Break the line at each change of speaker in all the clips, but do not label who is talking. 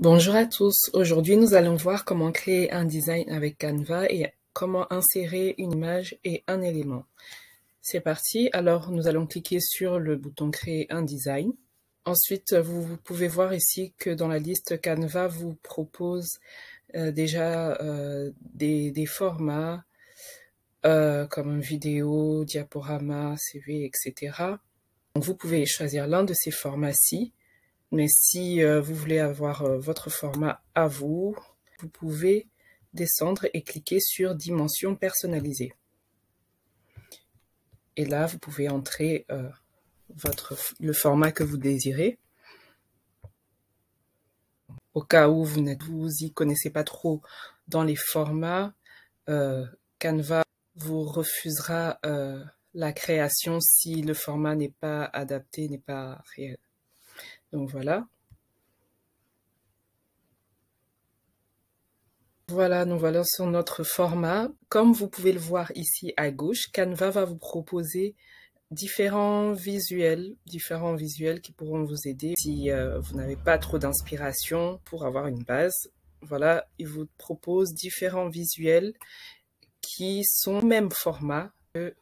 Bonjour à tous, aujourd'hui nous allons voir comment créer un design avec Canva et comment insérer une image et un élément. C'est parti, alors nous allons cliquer sur le bouton créer un design. Ensuite, vous pouvez voir ici que dans la liste Canva vous propose déjà des formats comme vidéo, diaporama, CV, etc. Donc vous pouvez choisir l'un de ces formats-ci. Mais si vous voulez avoir votre format à vous, vous pouvez descendre et cliquer sur Dimension personnalisée. Et là, vous pouvez entrer le format que vous désirez. Au cas où vous y connaissez pas trop dans les formats, Canva vous refusera la création si le format n'est pas adapté, n'est pas réel. Donc voilà. Voilà, nous voilà sur notre format. Comme vous pouvez le voir ici à gauche, Canva va vous proposer différents visuels qui pourront vous aider si vous n'avez pas trop d'inspiration pour avoir une base. Voilà, il vous propose différents visuels qui sont au même format que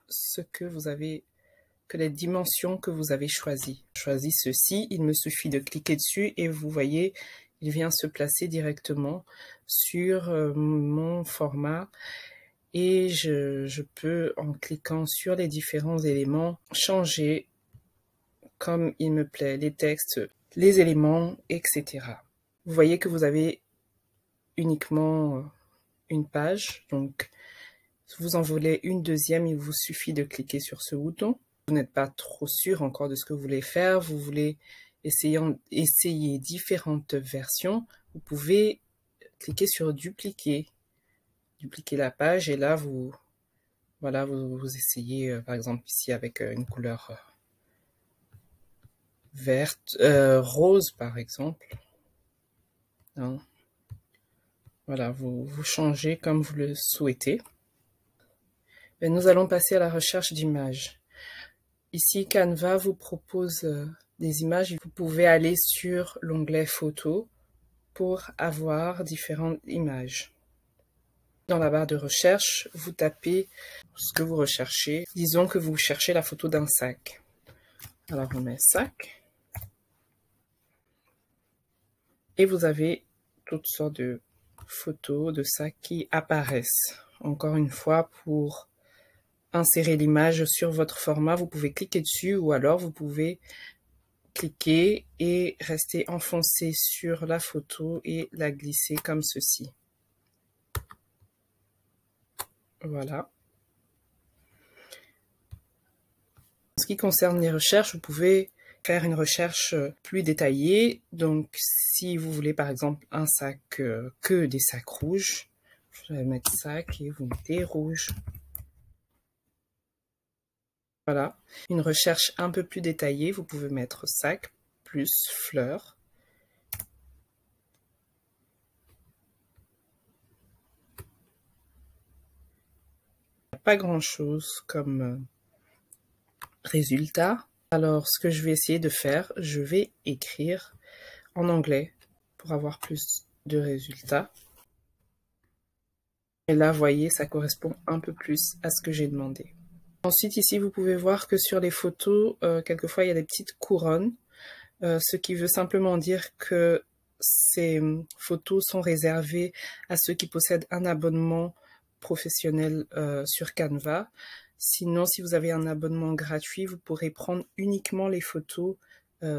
que les dimensions que vous avez choisies. Choisis ceci, il me suffit de cliquer dessus et vous voyez, il vient se placer directement sur mon format et je peux, en cliquant sur les différents éléments, changer comme il me plaît, les textes, les éléments, etc. Vous voyez que vous avez uniquement une page, donc si vous en voulez une deuxième, il vous suffit de cliquer sur ce bouton. Vous n'êtes pas trop sûr encore de ce que vous voulez faire, vous voulez essayer différentes versions, vous pouvez cliquer sur dupliquer la page et là vous essayez par exemple ici avec une couleur verte, rose par exemple. Hein. Voilà, vous changez comme vous le souhaitez. Et nous allons passer à la recherche d'images. Ici, Canva vous propose des images. Vous pouvez aller sur l'onglet photo pour avoir différentes images. Dans la barre de recherche, vous tapez ce que vous recherchez. Disons que vous cherchez la photo d'un sac. Alors on met sac. Et vous avez toutes sortes de photos de sacs qui apparaissent. Encore une fois, pour insérer l'image sur votre format, vous pouvez cliquer dessus ou alors vous pouvez cliquer et rester enfoncé sur la photo et la glisser comme ceci. Voilà. En ce qui concerne les recherches, vous pouvez faire une recherche plus détaillée. Donc, si vous voulez par exemple un sac, que des sacs rouges, je vais mettre sac et vous mettez rouge. Voilà. Une recherche un peu plus détaillée, vous pouvez mettre sac plus fleurs. Pas grand chose comme résultat. Alors, ce que je vais essayer de faire, je vais écrire en anglais pour avoir plus de résultats. Et là, vous voyez, ça correspond un peu plus à ce que j'ai demandé. Ensuite, ici, vous pouvez voir que sur les photos, quelquefois, il y a des petites couronnes, ce qui veut simplement dire que ces photos sont réservées à ceux qui possèdent un abonnement professionnel sur Canva. Sinon, si vous avez un abonnement gratuit, vous pourrez prendre uniquement les photos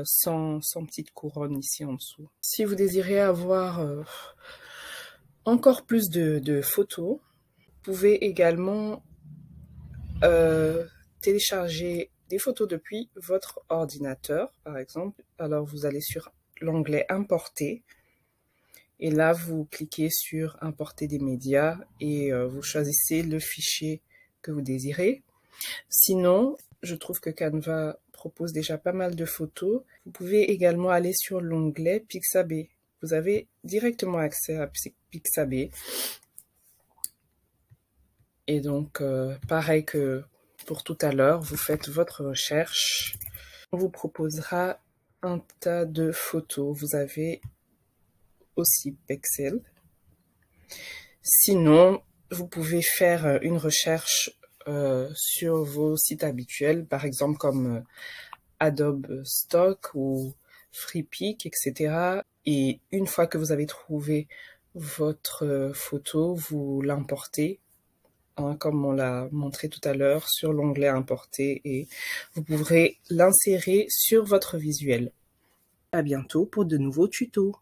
sans petite couronne ici en dessous. Si vous désirez avoir encore plus de photos, vous pouvez également télécharger des photos depuis votre ordinateur, par exemple. Alors, vous allez sur l'onglet Importer. Et là, vous cliquez sur Importer des médias et vous choisissez le fichier que vous désirez. Sinon, je trouve que Canva propose déjà pas mal de photos. Vous pouvez également aller sur l'onglet Pixabay. Vous avez directement accès à Pixabay. Et donc, pareil que pour tout à l'heure, vous faites votre recherche. On vous proposera un tas de photos. Vous avez aussi Pexels. Sinon, vous pouvez faire une recherche sur vos sites habituels, par exemple comme Adobe Stock ou FreePic, etc. Et une fois que vous avez trouvé votre photo, vous l'importez, hein, comme on l'a montré tout à l'heure, sur l'onglet Importer, et vous pourrez l'insérer sur votre visuel. À bientôt pour de nouveaux tutos.